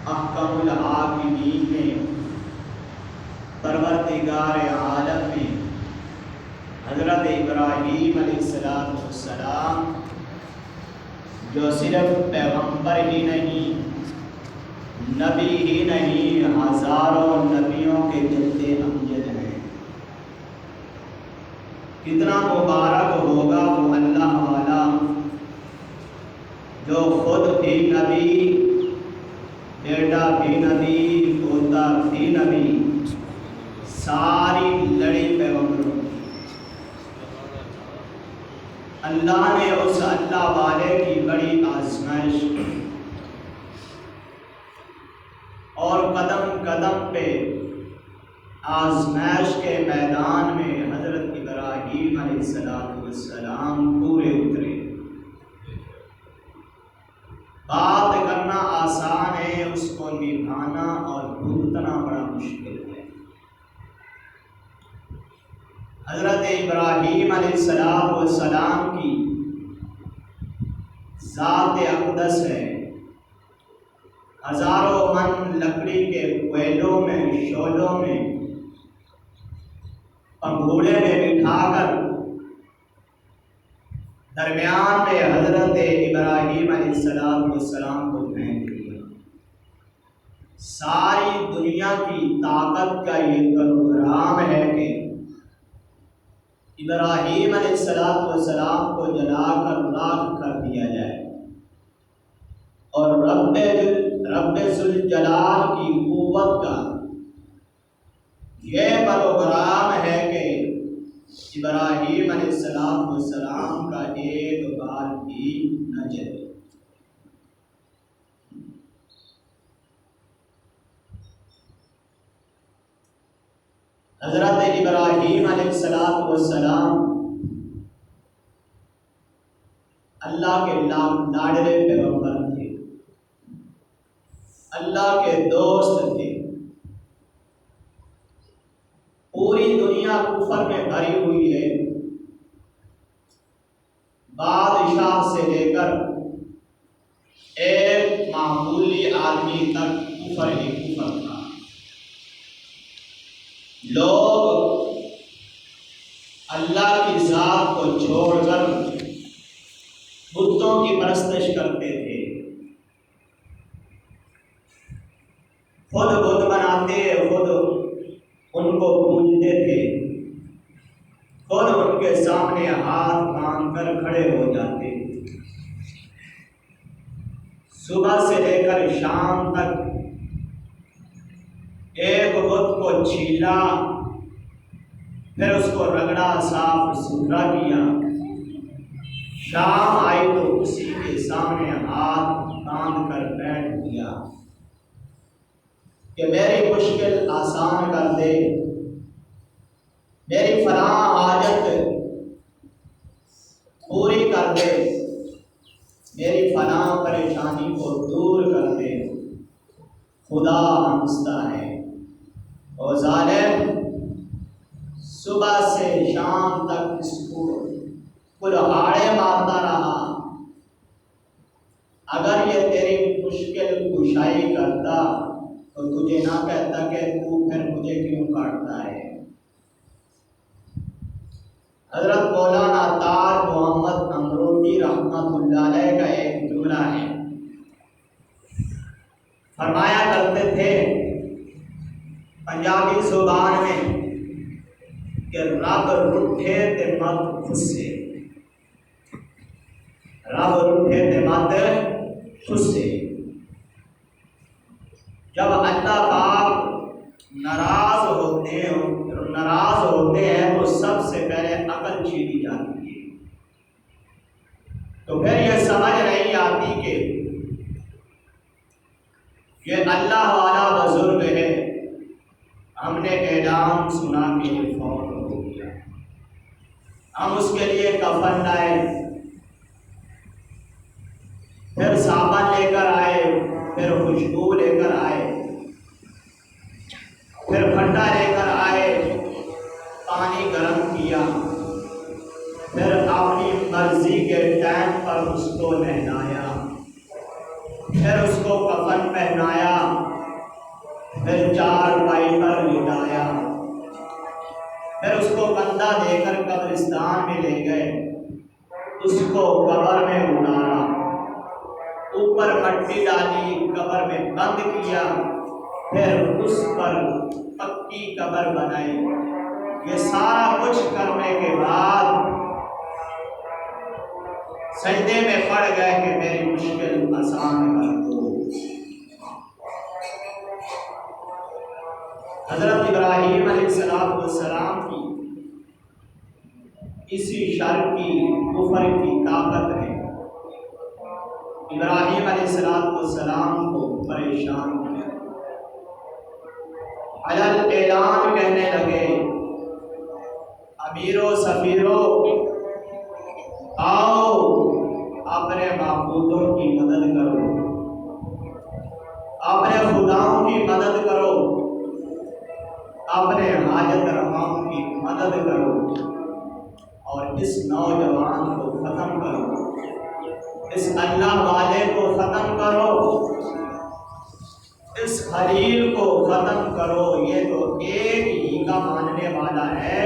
احکم الحاکمین میں، پروردگار عالم میں حضرت ابراہیم علیہ السلام جو صرف پیغمبر ہی نہیں، نبی ہی نہیں، ہزاروں نبیوں کے جد امجد ہیں۔ کتنا مبارک ہوگا وہ اللہ والا جو خود بھی نبی، بیٹا بھی نبی، پوتا بھی نبی، ساری لڑی پیغمبروں کی۔ اللہ نے اس اللہ والے کی بڑی آزمائش اور قدم قدم پہ آزمائش کے میدان میں حضرت ابراہیم علیہ السلام پورے اترے۔ بات کرنا آسان ہے، اس کو نبھانا اور بھگتنا بڑا مشکل ہے۔ حضرت ابراہیم علیہ السلام کی ذات اقدس ہے، ہزاروں من لکڑی کے کوئلوں میں، شعلوں میں، پنگھوڑے میں بٹھا کر درمیان میں حضرت ابراہیم علیہ السلام کو پھینک دیا۔ ساری دنیا کی طاقت کا یہ پروگرام ہے کہ ابراہیم علیہ السلام کو جلا کر راکھ کر دیا جائے، اور رب ذوالجلال کی قوت کا یہ پروگرام ہے کہ ابراہیم علیہ السلام کا ایک بال بھی نہ جلے۔ حضرت ابراہیم علیہ السلام اللہ کے لاڈلے پیغمبر تھے، اللہ کے دوست تھے۔ پوری دنیا کفر میں بھری ہوئی ہے، بادشاہ سے لے کر ایک معمولی آدمی تک کفر ہی کفر تھا۔ لوگ اللہ کی ذات کو چھوڑ کر بتوں کی پرستش کرتے تھے، خود بت بناتے، خود ان کو پوجتے تھے، خود ان کے سامنے ہاتھ باندھ کر کھڑے ہو جاتے۔ صبح سے لے کر شام تک ایک بت کو چھیلا، پھر اس کو رگڑا، صاف ستھرا کیا، شام آئی تو اسی کے سامنے ہاتھ باندھ کر بیٹھ گیا کہ میری مشکل آسان کر دے، میری فلاں حاجت پوری کر دے، میری فلاں پریشانی کو دور کر دے۔ خدا ہنستا ہے، اور ظالم صبح سے شام تک اس کو کلہاڑے مارتا رہا۔ اگر یہ تیری مشکل کشائی کرتا تو تجھے نہ کہتا کہ تو پھر مجھے کیوں کاٹتا ہے۔ حضرت مولانا تاج محمد امروٹی رحمۃ اللہ علیہ کا ایک جملہ ہے، فرمایا کرتے تھے پنجابی زبان میں کہ رب روٹھے تے مت خصے، رب روٹھے تے مت خصے۔ جب اللہ پاک ناراض ہوتے ہیں تو سب سے پہلے عقل چھینی جاتی ہے، تو پھر یہ سمجھ نہیں آتی کہ یہ اللہ والا بزرگ ہے، ہم نے اعلان سنا کہ یہ فوت ہو گیا، ہم اس کے لیے کفن لائے، پھر صابن لے کر آئے، پھر خوشبو لے کر آئے، پھر پھنڈا لے کر آئے، پانی گرم کیا، پھر اپنی مرضی کے ٹائم پر اس کو نہلایا، پھر اس کو کفن پہنایا، پھر چارپائی پر لٹایا، پھر اس کو کندھا دے کر قبرستان میں لے گئے، اس کو قبر میں اتارا، اوپر مٹی ڈالی، قبر میں بند کیا، پھر اس پر پکی قبر بنائی۔ یہ سارا کچھ کرنے کے بعد سجدے میں پڑ گئے کہ میری مشکل آسان کر دو۔ حضرت ابراہیم علیہ السلام کی اسی شر کی کفر کی طاقت نے ابراہیم علیہ السلام کو پریشان کیا۔ علل اعلان کہنے لگے، امیرو سفیرو آؤ اپنے معبودوں کی مدد کرو، اپنے خداؤں کی مدد کرو، اپنے حاجت رواؤں کی مدد کرو، اور اس نوجوان کو ختم کرو، اس اللہ والے کو ختم کرو، اس خلیل کو ختم کرو۔ یہ تو ایک ہی کا ماننے والا ہے،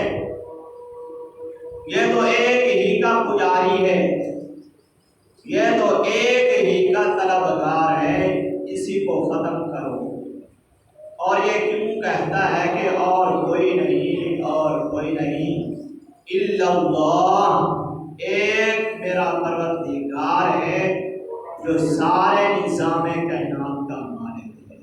یہ تو ایک ہی کا پجاری ہے، یہ تو ایک ہی کا طلبگار ہے، اسی کو ختم کرو۔ اور یہ کیوں کہتا ہے کہ اور کوئی نہیں، اور کوئی نہیں، الا اللہ، ایک میرا پروردگار ہے جو سارے نظام کائنات کا مالک ہے۔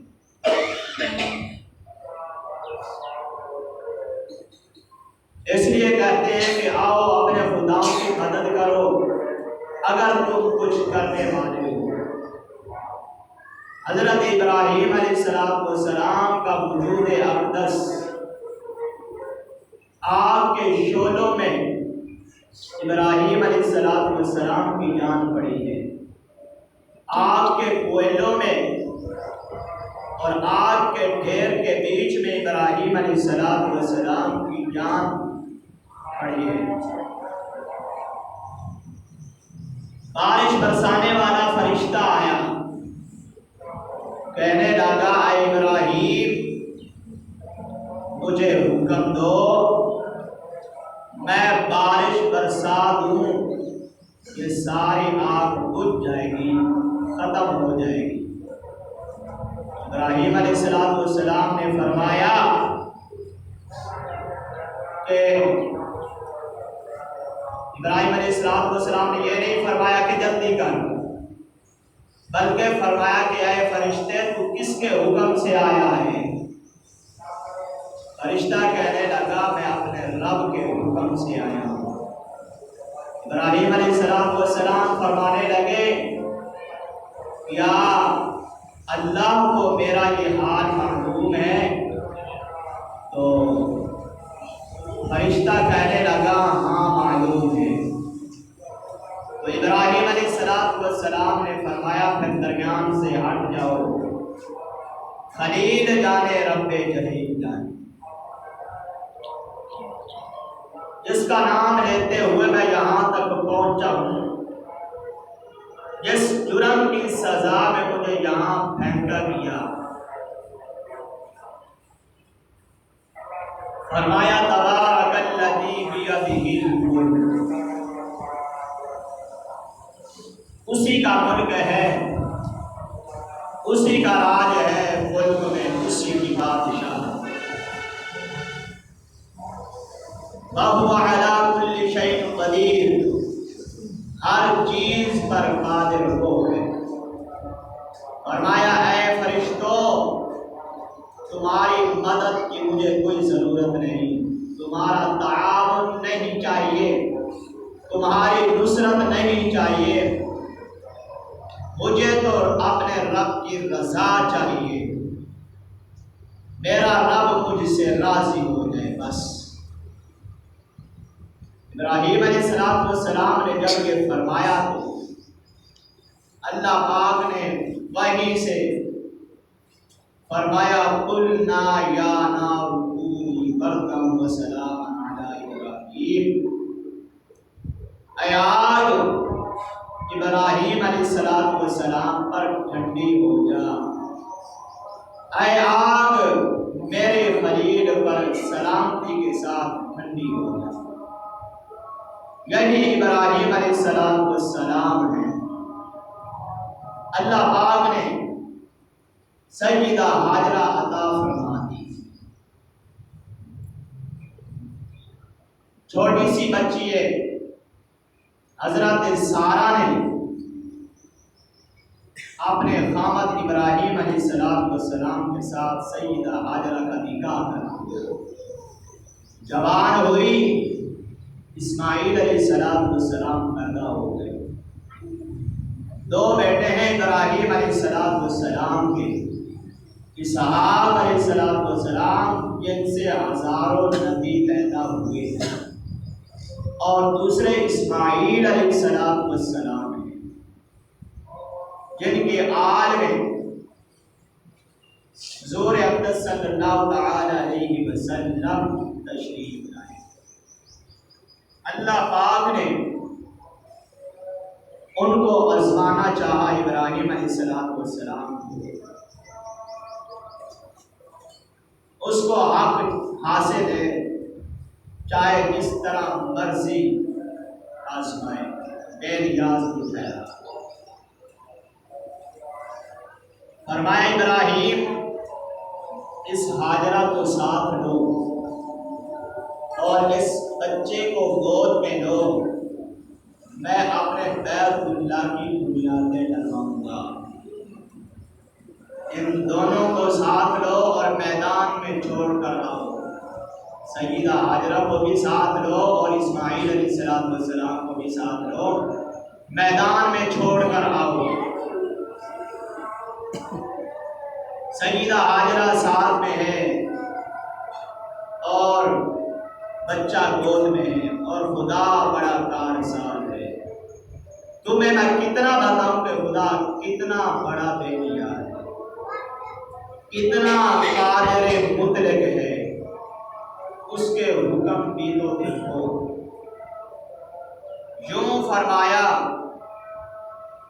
اس لیے کہتے ہیں کہ آؤ اپنے خداؤں کی مدد کرو اگر تم کچھ کرنے والے ہو۔ حضرت ابراہیم علیہ السلام کا وجود اقدس آگ کے شعلوں میں ابراہیم علیہ السلام کی جان پڑی ہے، آگ کے کوئلوں میں اور آگ کے ڈھیر کے بیچ میں ابراہیم علیہ السلام کی جان پڑی ہے۔ بارش برسانے والا فرشتہ آیا، کہنے لگا اے ابراہیم مجھے حکم دو، میں بارش برسا دوں، یہ ساری آگ بجھ جائے گی، ختم ہو جائے گی۔ ابراہیم علیہ السلام نے فرمایا کہ ابراہیم علیہ السلام نے یہ نہیں فرمایا کہ جلدی کر، بلکہ فرمایا کہ اے فرشتے تو کس کے حکم سے آیا ہے؟ فرشتہ کہنے لگا میں اپنے رب کے حکم سے آیا ہوں۔ ابراہیم علیہ السلام فرمانے لگے یا اللہ کو میرا یہ حال معلوم ہے؟ تو فرشتہ کہنے لگا ہاں معلوم ہے۔ تو ابراہیم علیہ السلام نے فرمایا پھر درمیان سے ہٹ جاؤ، خلیل جانے رب جلیل جانے۔ جس کا نام لیتے ہوئے میں یہاں تک پہنچا ہوں، جس جرم کی سزا میں مجھے یہاں پھینکا گیا، فرمایا تبارک الذی بیدہ الملک، اسی کا ملک ہے، اسی کا راج ہے، ملک میں اسی کی بادشاہ، وَهُوَ عَلَىٰ كُلِّ شَيْءٍ قَدِيرٌ، ہر چیز پر قادر ہو ہے۔ فرمایا اے فرشتوں تمہاری مدد کی مجھے کوئی ضرورت نہیں، تمہارا تعاون نہیں چاہیے، تمہاری نصرت نہیں چاہیے، مجھے تو اپنے رب کی رضا چاہیے، میرا رب مجھ سے راضی ہو جائے بس۔ ابراہیم علیہ السلام نے جب یہ فرمایا تو اللہ پاک نے وحی سے فرمایا قُلْنَا يَا نَارُ كُونِي بَرْدًا وَسَلَامًا عَلَىٰ إِبْرَاهِيمَ، اے آگ ابراہیم علیہ السلام پر ٹھنڈی ہو جا، اے آگ میرے خلیل پر سلامتی کے ساتھ ٹھنڈی ہو جا۔ یہی ابراہیم علیہ السلام ہے۔ اللہ پاک نے سیدہ ہاجرہ عطا فرما دی، چھوٹی سی بچی ہے حضرت سارہ نے اپنے خامد ابراہیم علیہ السلام کے ساتھ سیدہ ہاجرہ کا نکاح کرا، جوان ہوئی، اسماعیل علیہ السلام پیدا ہو گئے۔ دو بیٹے ہیں ابراہیم علیہ السلام کے، اسحاق علیہ السلام جن سے ہزاروں نبی پیدا ہوئے ہیں، اور دوسرے اسماعیل علیہ السلام ہیں جن کے آل میں حضور اقدس صلی اللہ تعالی علیہ وسلم تشریف لائے۔ اللہ پاک نے ان کو آزمانا چاہا، ابراہیم علیہ السلام کو، اس کو حق حاصل ہے، چاہے جس طرح مرضی آزمائے، بے نیاز نہیں ٹھہرا۔ فرمایا ابراہیم اس ہاجرہ کو ساتھ لو اور اس بچے کو گود میں لو، میں اپنے بیت اللہ کی بنیادیں ڈلواؤں گا۔ ان دونوں کو ساتھ لو اور میدان میں چھوڑ کر آؤ، سیدہ ہاجرہ کو بھی ساتھ لو اور اسماعیل علیہ السلام کو بھی ساتھ لو، میدان میں چھوڑ کر آؤ۔ سیدہ ہاجرہ ساتھ میں ہے اور بچہ گود میں ہے، اور خدا بڑا کارساز ہے۔ تمہیں میں کتنا بتاؤں کہ خدا کتنا بڑا بے نیاز ہے، کتنا قادر مطلق ہے، اس کے حکم بھی تو دیکھو۔ یوں فرمایا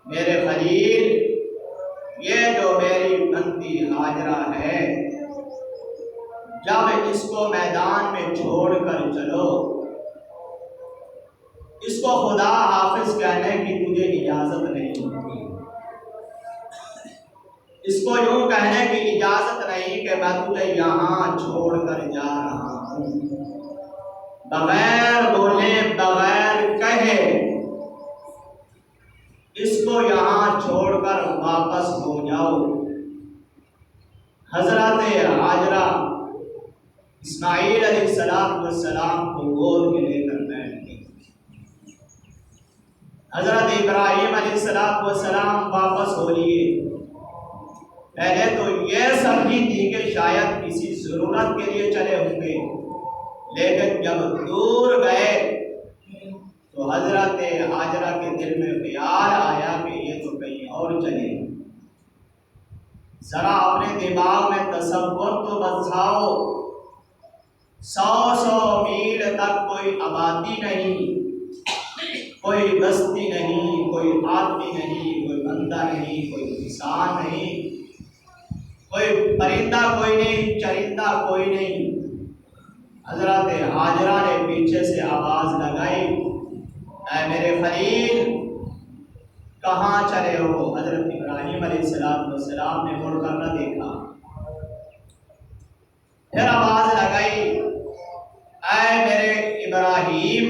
میرے خلیل، یہ جو میری بنتی ہاجرہ ہے، جب اس کو میدان میں چھوڑ کر چلو، اس کو خدا حافظ کہنے کی تجھے اجازت نہیں ہوتی، اس کو یوں کہنے کی اجازت نہیں کہ میں تجھے یہاں چھوڑ کر جا رہا ہوں۔ بغیر بولے بغیر کہے اس کو یہاں چھوڑ کر واپس ہو جاؤ۔ حضرت ہاجرہ اسماعیل علیہ السلام کو گود میں لے کر بیٹھ گئی۔ حضرت ابراہیم علیہ السلام واپس ہو لیے۔ پہلے تو یہ سمجھی تھی کہ شاید کسی ضرورت کے لیے چلے ہوں گے، لیکن جب دور گئے تو حضرت ہاجرہ کے دل میں خیال آیا کہ یہ تو کہیں اور چلے۔ ذرا اپنے دماغ میں تصور تو بساؤ، 100 میل تک کوئی آبادی نہیں، کوئی بستی نہیں، کوئی آدمی نہیں، کوئی بندہ نہیں، کوئی انسان نہیں، کوئی پرندہ کوئی نہیں، چرندہ کوئی نہیں۔ حضرت ہاجرہ نے پیچھے سے آواز لگائی، اے میرے خلیل کہاں چلے ہو؟ حضرت ابراہیم علیہ السلام نے مڑ کر نہ دیکھا۔ پھر آواز لگائی، اے میرے ابراہیم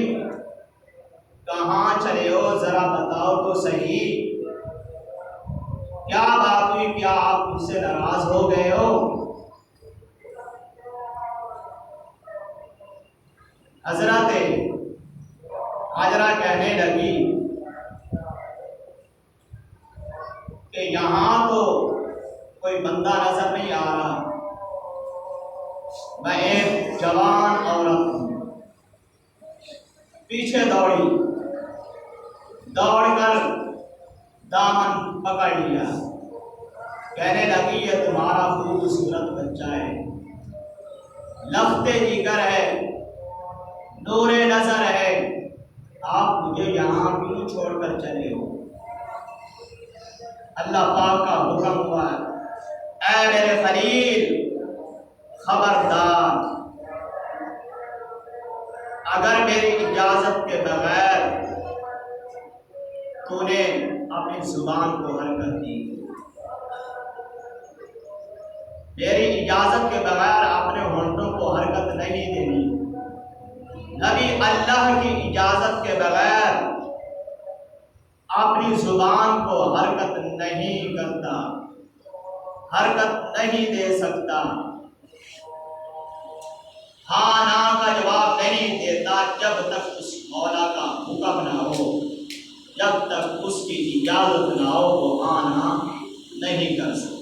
کہاں چلے ہو؟ ذرا بتاؤ تو صحیح، کیا بات ہوئی؟ کیا آپ مجھ سے ناراض ہو گئے ہو؟ حضرت ہاجرہ کہنے لگی کہ یہاں تو کوئی بندہ نظر نہیں آ رہا، میں ایک جوان عورت ہوں۔ پیچھے دوڑی، دوڑ کر دامن پکڑ لیا، کہنے لگی یہ تمہارا خوبصورت بچہ ہے، لفتے جگر ہے، نور نظر ہے، آپ مجھے یہاں کیوں چھوڑ کر چلے ہو؟ اللہ پاک کا حکم ہوا اے میرے خلیل خبردار، اگر میری اجازت کے بغیر تو نے اپنی زبان کو حرکت دی، میری اجازت کے بغیر اپنے ہونٹوں کو حرکت نہیں دینی۔ نبی اللہ کی اجازت کے بغیر اپنی زبان کو حرکت نہیں کرتا، حرکت نہیں دے سکتا، ہاں نا کا جواب نہیں دیتا جب تک اس مولا کا حکم نہ ہو، جب تک اس کی اجازت نہ ہو وہ ہاں نا نہیں کر سکتا۔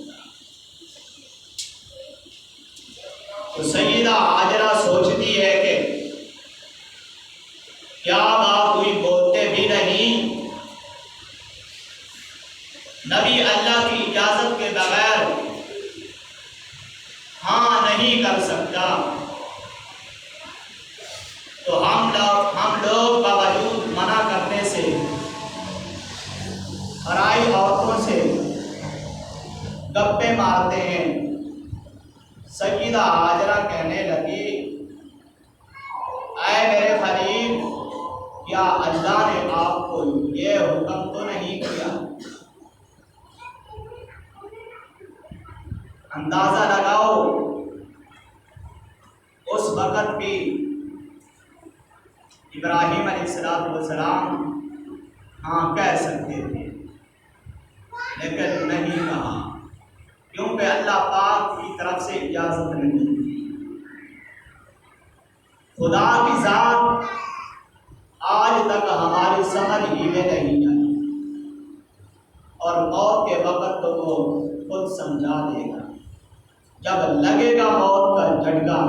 تو سیدہ ہاجرہ سوچتی ہے کہ کیا بات ہوئی، بولتے بھی نہیں، نبی اللہ کی اجازت کے بغیر ہاں نہیں کر سکتا، تو ہم لوگ باوجود منع کرنے سے، پرائی عورتوں سے گپے مارتے ہیں۔ سیدہ ہاجرہ کہنے لگی اے میرے خلیل، کیا اللہ نے آپ کو یہ حکم تو نہیں کیا؟ اندازہ لگاؤ اس وقت بھی ابراہیم علیہ السلام ہاں کہہ سکتے تھے، لیکن نہیں کہا، کیونکہ اللہ پاک کی طرف سے اجازت نہیں تھی۔ خدا کی ذات آج تک ہماری سمجھ ہی میں نہیں آئی، اور موت کے وقت تو وہ خود سمجھا دے گا، جب لگے گا موت کا جھٹکا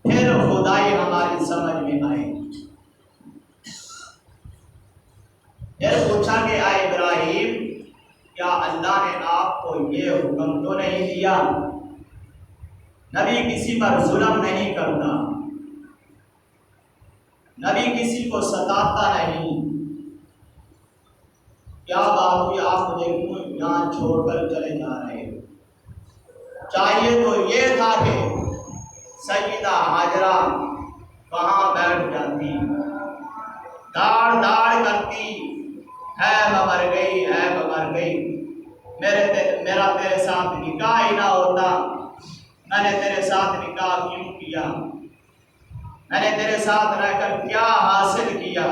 پھر خدائی ہماری سمجھ میں آئے گی۔ پھر پوچھا کہ اے ابراہیم، کیا اللہ نے آپ کو یہ حکم تو نہیں دیا؟ نبی کسی پر ظلم نہیں کرتا، نبی کسی کو ستاتا نہیں، کیا بات ہوئی آپ مجھے کیوں یہاں چھوڑ کر چلے جا رہے ہو؟ چاہیے تو یہ تھا کہ سیدہ ہاجرہ وہاں بیٹھ جاتی، داڑ داڑ کرتی، ہے مر گئی، ہے مر گئی، میرا تیرے ساتھ نکاح ہی نہ ہوتا، میں نے تیرے ساتھ نکاح کیوں کیا، میں نے تیرے ساتھ رہ کر کیا حاصل کیا؟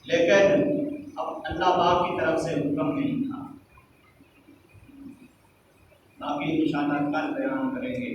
لیکن اب اللہ پاک کی طرف سے حکم نہیں تھا۔ باقی انشاءاللہ کل بیان کریں گے۔